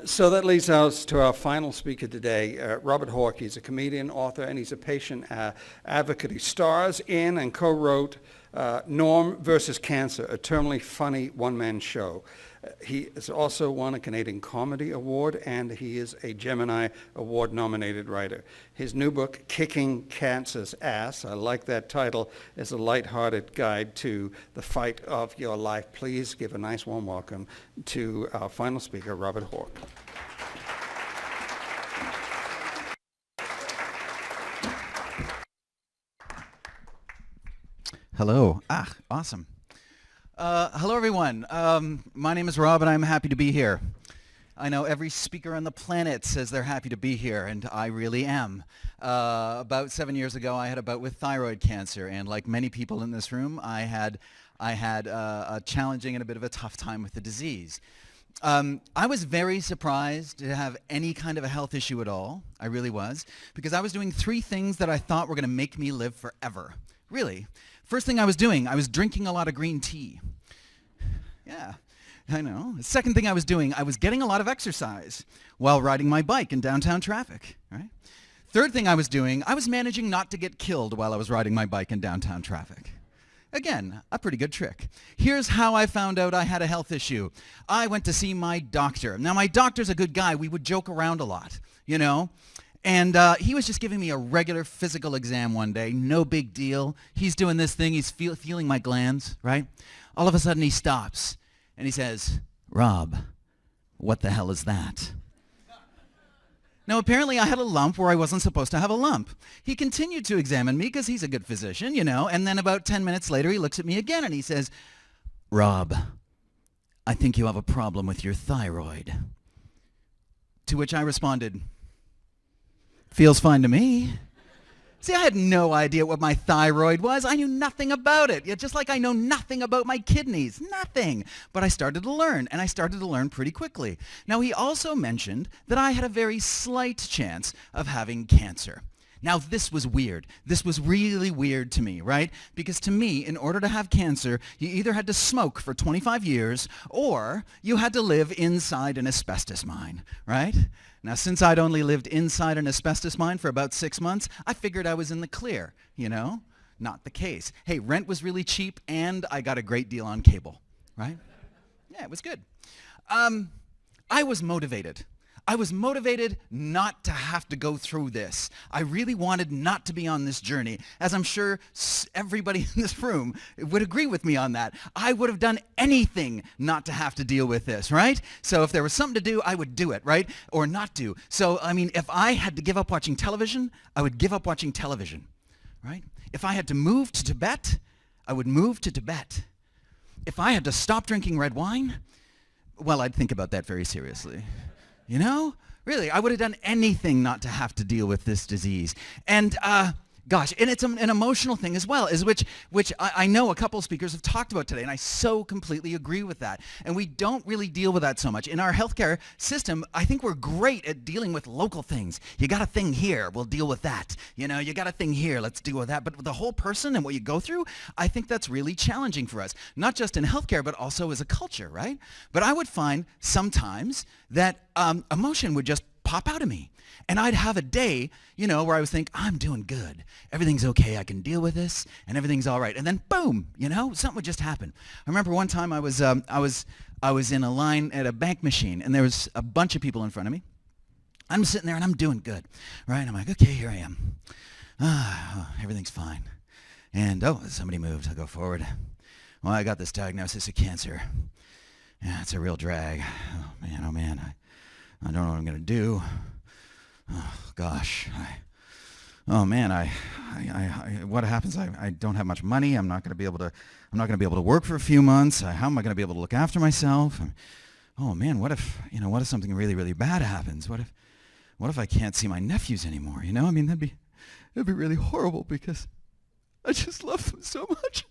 So that leads us to our final speaker today, Robert Hawke. He's a comedian, author, and he's a patient advocate. He stars in and co-wrote Norm versus Cancer, a terminally funny one-man show. He has also won a Canadian Comedy Award, and he is a Gemini Award-nominated writer. His new book, Kicking Cancer's Ass, I like that title, is a lighthearted guide to the fight of your life. Please give a nice warm welcome to our final speaker, Robert Hawke. Hello. Awesome. Hello, everyone. My name is Rob, and I'm happy to be here. I know every speaker on the planet says they're happy to be here, and I really am. About 7 years ago, I had a bout with thyroid cancer, and like many people in this room, I had a challenging and a bit of a tough time with the disease. I was very surprised to have any kind of a health issue at all. I really was, because I was doing 3 things that I thought were going to make me live forever. Really. First thing I was doing, I was drinking a lot of green tea. Yeah, I know. The second thing I was doing, I was getting a lot of exercise while riding my bike in downtown traffic, right? Third thing I was doing, I was managing not to get killed while I was riding my bike in downtown traffic. Again, a pretty good trick. Here's how I found out I had a health issue. I went to see my doctor. Now, my doctor's a good guy. We would joke around a lot, you know? And he was just giving me a regular physical exam one day. No big deal. He's doing this thing. He's feeling my glands, right? All of a sudden, he stops. And he says, "Rob, what the hell is that?" Now, apparently, I had a lump where I wasn't supposed to have a lump. He continued to examine me because he's a good physician, you know. And then about 10 minutes later, he looks at me again and he says, "Rob, I think you have a problem with your thyroid." To which I responded, "Feels fine to me." See, I had no idea what my thyroid was. I knew nothing about it. Yeah, just like I know nothing about my kidneys. Nothing. But I started to learn, and I started to learn pretty quickly. Now, he also mentioned that I had a very slight chance of having cancer. Now, this was weird. This was really weird to me, right? Because to me, in order to have cancer, you either had to smoke for 25 years or you had to live inside an asbestos mine, right? Now, since I'd only lived inside an asbestos mine for about 6 months, I figured I was in the clear, you know? Not the case. Hey, rent was really cheap, and I got a great deal on cable, right? Yeah, it was good. I was motivated. I was motivated not to have to go through this. I really wanted not to be on this journey, as I'm sure everybody in this room would agree with me on that. I would have done anything not to have to deal with this, right? So if there was something to do, I would do it, right? Or not do. So, I mean, if I had to give up watching television, I would give up watching television, right? If I had to move to Tibet, I would move to Tibet. If I had to stop drinking red wine, well, I'd think about that very seriously. You know? Really, I would have done anything not to have to deal with this disease. And gosh, and it's an emotional thing as well, which I know a couple of speakers have talked about today, and I so completely agree with that. And we don't really deal with that so much. In our healthcare system, I think we're great at dealing with local things. You got a thing here, we'll deal with that. You know, you got a thing here, let's deal with that. But with the whole person and what you go through, I think that's really challenging for us. Not just in healthcare, but also as a culture, right? But I would find sometimes that emotion would just pop out of me. And I'd have a day, you know, where I would think, I'm doing good. Everything's okay. I can deal with this, and everything's all right. And then, boom, you know, something would just happen. I remember one time I was in a line at a bank machine, and there was a bunch of people in front of me. I'm sitting there, and I'm doing good, right? I'm like, okay, here I am. Everything's fine. And, somebody moved. I'll go forward. Well, I got this diagnosis of cancer. Yeah, it's a real drag. Oh, man. I don't know what I'm going to do. Oh, gosh. What happens? I don't have much money. I'm not going to be able to work for a few months. How am I going to be able to look after myself? Oh man, what if something really, really bad happens? What if I can't see my nephews anymore? You know, I mean, that'd be really horrible because I just love them so much.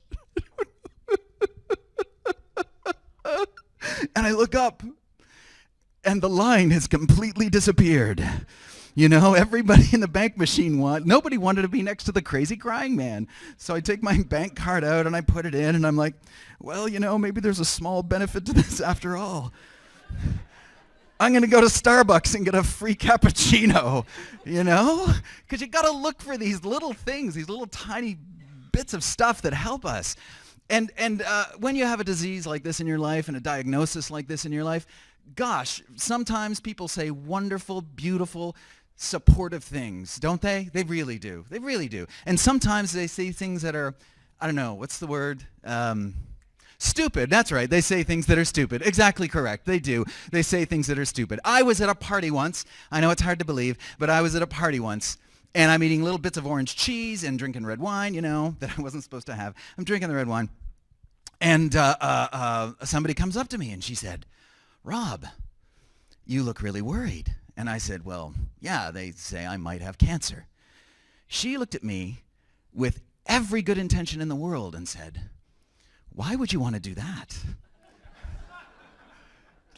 And I look up, and the line has completely disappeared. You know, everybody in the bank machine nobody wanted to be next to the crazy crying man. So I take my bank card out and I put it in, and I'm like, well, you know, maybe there's a small benefit to this after all. I'm going to go to Starbucks and get a free cappuccino, you know? Because you got to look for these little things, these little tiny bits of stuff that help us. And when you have a disease like this in your life and a diagnosis like this in your life, gosh, sometimes people say wonderful, beautiful, supportive things, don't they? They really do. They really do. And sometimes they say things that are, I don't know, what's the word? Stupid, that's right. They say things that are stupid. Exactly correct. They do. They say things that are stupid. I was at a party once. I know it's hard to believe, but I was at a party once, and I'm eating little bits of orange cheese and drinking red wine, you know, that I wasn't supposed to have. I'm drinking the red wine, and somebody comes up to me, and she said, "Rob, you look really worried." And I said, "Well, yeah, they say I might have cancer." She looked at me with every good intention in the world and said, "Why would you want to do that?"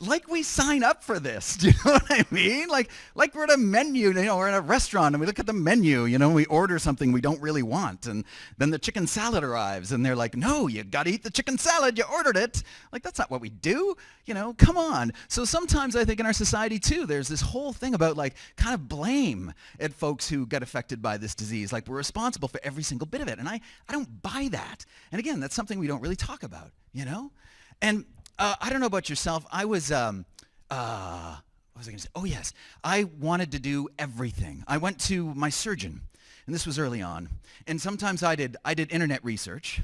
Like we sign up for this, do you know what I mean? Like we're at a menu, you know, we're at a restaurant and we look at the menu, you know, we order something we don't really want, and then the chicken salad arrives and they're like, "No, you got to eat the chicken salad, you ordered it." Like, that's not what we do, you know, come on. So sometimes I think in our society too, there's this whole thing about like kind of blame at folks who get affected by this disease, like we're responsible for every single bit of it, and I don't buy that. And again, that's something we don't really talk about, you know? And I don't know about yourself. I was, what was I going to say? Oh, yes. I wanted to do everything. I went to my surgeon, and this was early on. And sometimes I did internet research.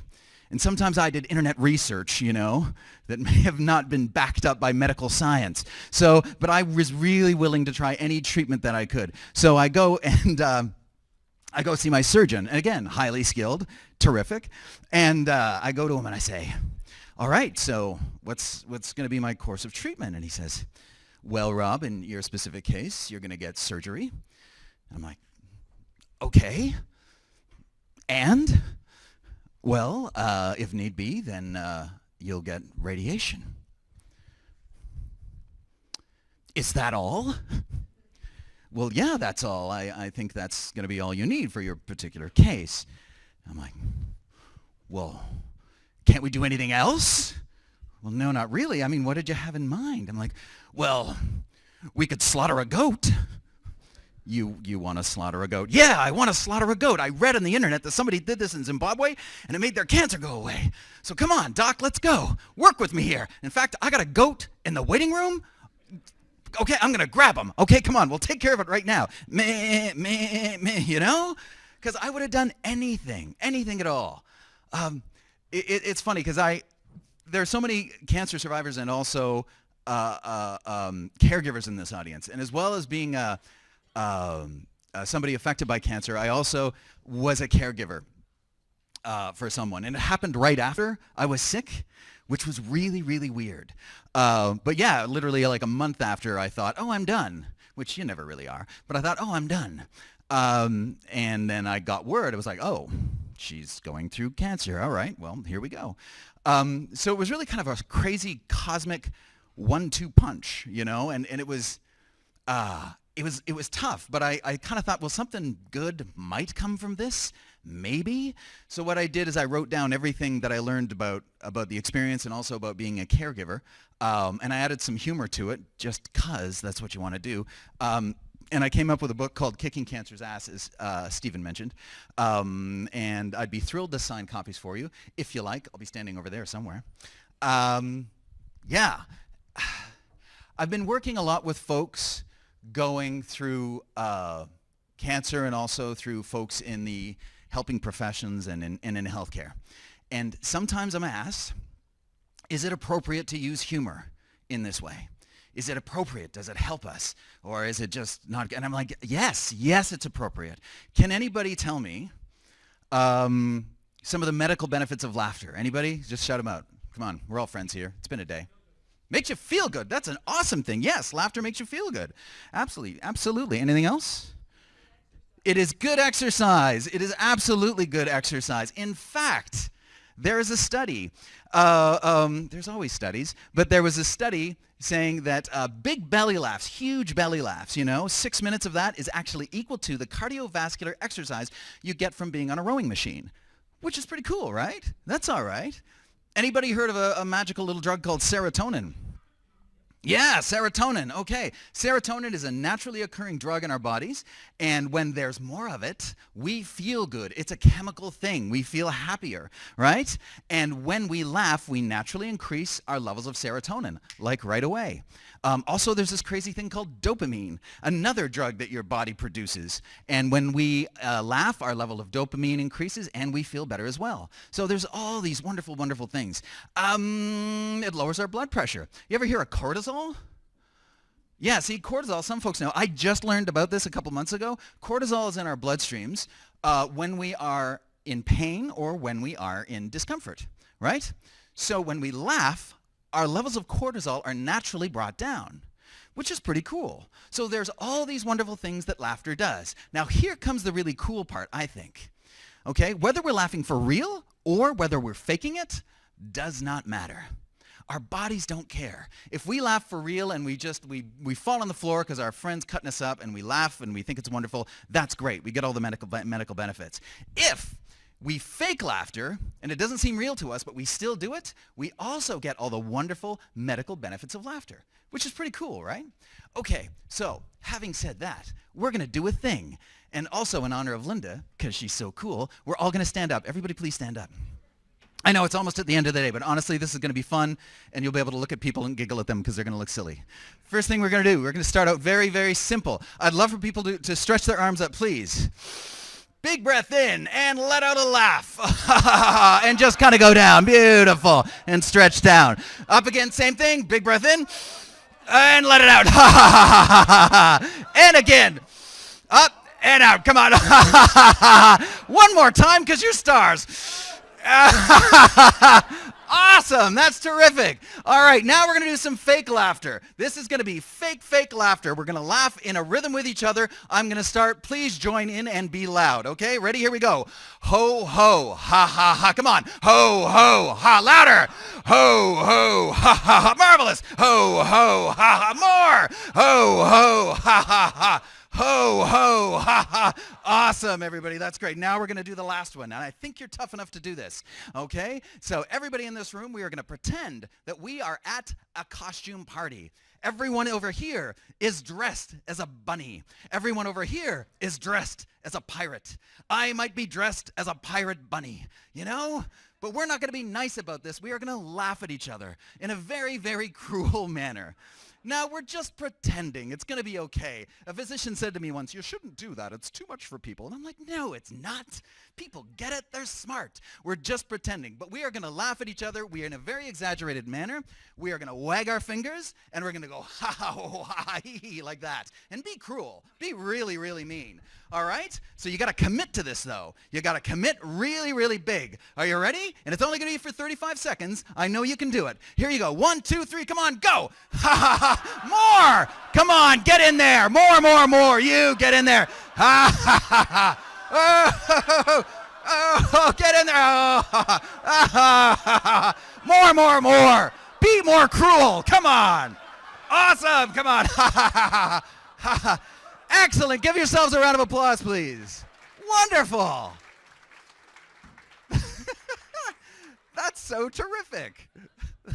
And sometimes I did internet research, you know, that may have not been backed up by medical science. So, but I was really willing to try any treatment that I could. So I go and I go see my surgeon. And again, highly skilled, terrific. And I go to him and I say, "All right, so what's going to be my course of treatment?" And he says, "Well, Rob, in your specific case, you're going to get surgery." And I'm like, "Okay. And, well, if need be, then you'll get radiation." "Is that all?" "Well, yeah, that's all. I think that's going to be all you need for your particular case." I'm like, "Well, can't we do anything else?" "Well, no, not really. I mean, what did you have in mind?" I'm like, "Well, we could slaughter a goat." You want to slaughter a goat?" "Yeah, I want to slaughter a goat. I read on the internet that somebody did this in Zimbabwe, and it made their cancer go away. So come on, doc, let's go. Work with me here. In fact, I got a goat in the waiting room. Okay, I'm going to grab him. Okay, come on, we'll take care of it right now." Meh, meh, meh, you know? Because I would have done anything at all. It's funny because there are so many cancer survivors and also caregivers in this audience. And as well as being somebody affected by cancer, I also was a caregiver for someone. And it happened right after I was sick, which was really, really weird. But yeah, literally like a month after, I thought, "Oh, I'm done," which you never really are. But I thought, "Oh, I'm done." And then I got word. It was like, "Oh, she's going through cancer. All right, well, here we go." So it was really kind of a crazy cosmic 1-2 punch, you know, and it was tough, but I kind of thought, well, something good might come from this, maybe. So what I did is I wrote down everything that I learned about the experience and also about being a caregiver, and I added some humor to it, just 'cause that's what you want to do. And I came up with a book called Kicking Cancer's Ass, as Stephen mentioned. And I'd be thrilled to sign copies for you. If you like, I'll be standing over there somewhere. Yeah. I've been working a lot with folks going through cancer and also through folks in the helping professions and in healthcare. And sometimes I'm asked, is it appropriate to use humor in this way? Is it appropriate? Does it help us? Or is it just not? And I'm like, yes, it's appropriate. Can anybody tell me some of the medical benefits of laughter? Anybody? Just shout them out. Come on, we're all friends here. It's been a day. Makes you feel good. That's an awesome thing. Yes, laughter makes you feel good. Absolutely. Anything else? It is good exercise. It is absolutely good exercise. In fact, there is a study. There's always studies, but there was a study saying that big belly laughs, huge belly laughs, 6 minutes of that is actually equal to the cardiovascular exercise you get from being on a rowing machine, which is pretty cool, right? That's all right. Anybody heard of a magical little drug called serotonin? Yeah, serotonin. Okay. Serotonin is a naturally occurring drug in our bodies, and when there's more of it, we feel good. It's a chemical thing. We feel happier, right? And when we laugh, we naturally increase our levels of serotonin, like right away. Also, there's this crazy thing called dopamine, another drug that your body produces. And when we laugh, our level of dopamine increases, and we feel better as well. So there's all these wonderful, wonderful things. It lowers our blood pressure. You ever hear of cortisol? Yeah, see, cortisol, some folks know. I just learned about this a couple months ago. Cortisol is in our bloodstreams when we are in pain or when we are in discomfort, right? So when we laugh, our levels of cortisol are naturally brought down, which is pretty cool. So there's all these wonderful things that laughter does. Now here comes the really cool part, I think. Okay, whether we're laughing for real or whether we're faking it does not matter. Our bodies don't care. If we laugh for real and we fall on the floor because our friend's cutting us up and we laugh and we think it's wonderful, that's great. We get all the medical benefits. If we fake laughter, and it doesn't seem real to us, but we still do it, we also get all the wonderful medical benefits of laughter, which is pretty cool, right? Okay, so having said that, we're going to do a thing. And also in honor of Linda, because she's so cool, we're all going to stand up. Everybody please stand up. I know it's almost at the end of the day, but honestly, this is going to be fun, and you'll be able to look at people and giggle at them because they're going to look silly. First thing we're going to do, we're going to start out very, very simple. I'd love for people to stretch their arms up, please. Big breath in and let out a laugh. And just kind of go down. Beautiful. And stretch down. Up again, same thing. Big breath in and let it out. And again. Up and out. Come on. One more time because you're stars. Awesome. That's terrific. All right, now we're going to do some fake laughter. This is going to be fake laughter. We're going to laugh in a rhythm with each other. I'm going to start. Please join in and be loud, okay? Ready? Here we go. Ho, ho, ha, ha, ha. Come on. Ho, ho, ha. Louder. Ho, ho, ha, ha, ha. Marvelous. Ho, ho, ha, ha. More. Ho, ho, ha, ha, ha. Ho, ho, ha, ha. Awesome, everybody. That's great. Now we're going to do the last one. And I think you're tough enough to do this, okay? So everybody in this room, we are going to pretend that we are at a costume party. Everyone over here is dressed as a bunny. Everyone over here is dressed as a pirate. I might be dressed as a pirate bunny, you know? But we're not going to be nice about this. We are going to laugh at each other in a very, very cruel manner. Now, we're just pretending. It's going to be okay. A physician said to me once, you shouldn't do that. It's too much for people. And I'm like, no, it's not. People get it. They're smart. We're just pretending. But we are going to laugh at each other. We are in a very exaggerated manner. We are going to wag our fingers, and we're going to go, ha, ha, ho, ha, ha, hee, hee, like that. And be cruel. Be really, really mean. All right? So you got to commit to this, though. You got to commit really, really big. Are you ready? And it's only going to be for 35 seconds. I know you can do it. Here you go. 1, 2, 3. Come on. Go. Ha, ha, ha. More. Come on. Get in there. More, more, more. You get in there. Ha, ha, ha, ha. Oh, oh, get in there. Oh, ha, ha, ha, ha. More, more, more. Be more cruel. Come on. Awesome. Come on. Ha, ha, ha, ha, ha. Excellent. Give yourselves a round of applause, please. Wonderful. That's so terrific.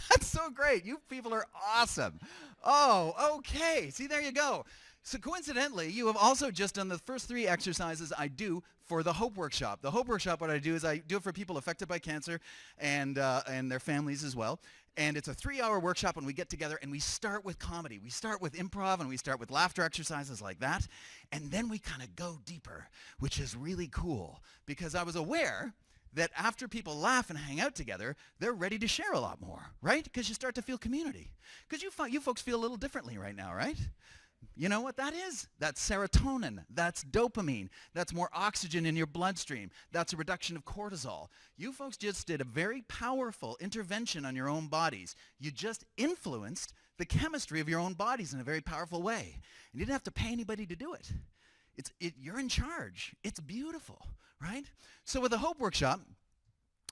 That's so great. You people are awesome. Oh, okay. See, there you go. So coincidentally, you have also just done the first 3 exercises I do for the Hope Workshop. The Hope Workshop, what I do is I do it for people affected by cancer and their families as well. And it's a 3-hour workshop, and we get together and we start with comedy. We start with improv and we start with laughter exercises like that. And then we kind of go deeper, which is really cool because I was aware that after people laugh and hang out together, they're ready to share a lot more, right? Because you start to feel community. Because you folks feel a little differently right now, right? You know what that is? That's serotonin. That's dopamine. That's more oxygen in your bloodstream. That's a reduction of cortisol. You folks just did a very powerful intervention on your own bodies. You just influenced the chemistry of your own bodies in a very powerful way. And you didn't have to pay anybody to do it. You're in charge. It's beautiful, right? So with the Hope Workshop,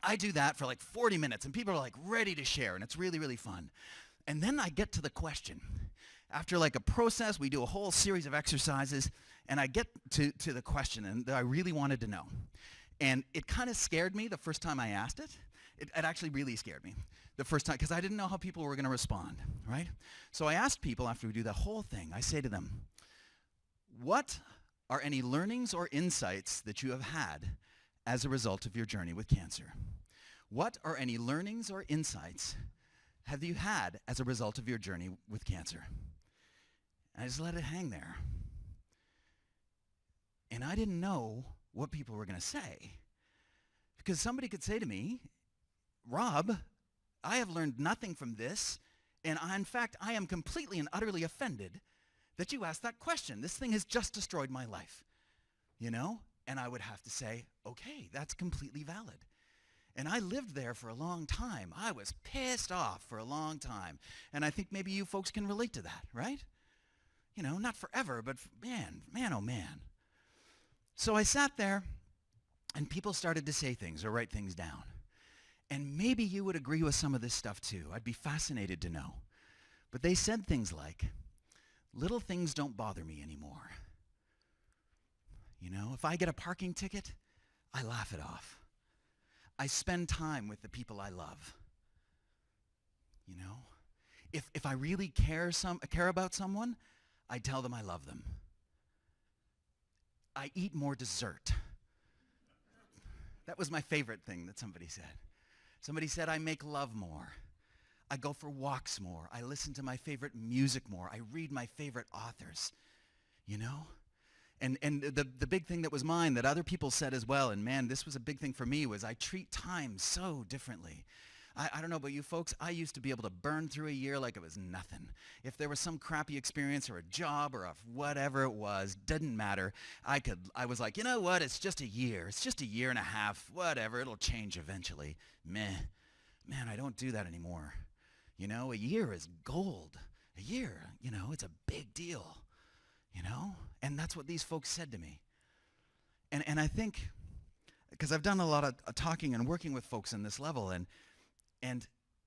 I do that for like 40 minutes, and people are like ready to share, and it's really, really fun. And then I get to the question. After like a process, we do a whole series of exercises, and I get to the question that I really wanted to know. And it kind of scared me the first time I asked it. It actually really scared me the first time because I didn't know how people were going to respond, right? So I asked people after we do the whole thing, I say to them, what are any learnings or insights that you have had as a result of your journey with cancer? What are any learnings or insights have you had as a result of your journey with cancer? And I just let it hang there. And I didn't know what people were going to say. Because somebody could say to me, Rob, I have learned nothing from this, and in fact, I am completely and utterly offended that you asked that question. This thing has just destroyed my life, you know? And I would have to say, okay, that's completely valid. And I lived there for a long time. I was pissed off for a long time. And I think maybe you folks can relate to that, right? You know, not forever, but man, oh man. So I sat there, and people started to say things or write things down. And maybe you would agree with some of this stuff too. I'd be fascinated to know. But they said things like, little things don't bother me anymore. You know, if I get a parking ticket, I laugh it off. I spend time with the people I love. You know, if I really care about someone, I tell them I love them. I eat more dessert. That was my favorite thing that somebody said. Somebody said I make love more. I go for walks more. I listen to my favorite music more. I read my favorite authors, you know? And the big thing that was mine that other people said as well, and man, this was a big thing for me, was I treat time so differently. I don't know about you folks, I used to be able to burn through a year like it was nothing. If there was some crappy experience or a job or whatever it was, didn't matter. I was like, you know what, it's just a year. It's just a year and a half, whatever, it'll change eventually. Meh. Man, I don't do that anymore. You know, a year is gold. A year, you know, it's a big deal. You know? And that's what these folks said to me. And I think, because I've done a lot of talking and working with folks in this level, and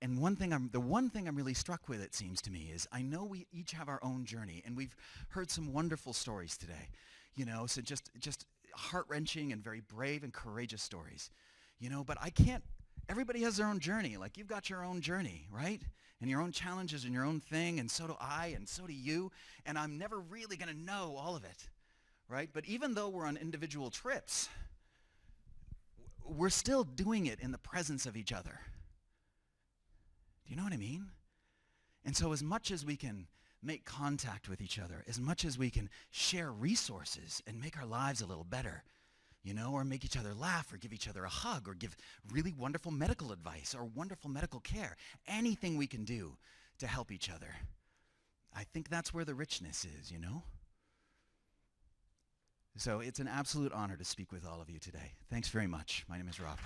the one thing I'm really struck with, it seems to me, is I know we each have our own journey, and we've heard some wonderful stories today. You know, so just heart-wrenching and very brave and courageous stories. You know, but everybody has their own journey. Like, you've got your own journey, right? And your own challenges and your own thing, and so do I, and so do you. And I'm never really going to know all of it, right? But even though we're on individual trips, we're still doing it in the presence of each other. Do you know what I mean? And so as much as we can make contact with each other, as much as we can share resources and make our lives a little better, you know, or make each other laugh, or give each other a hug, or give really wonderful medical advice or wonderful medical care. Anything we can do to help each other. I think that's where the richness is, you know? So it's an absolute honor to speak with all of you today. Thanks very much. My name is Rob.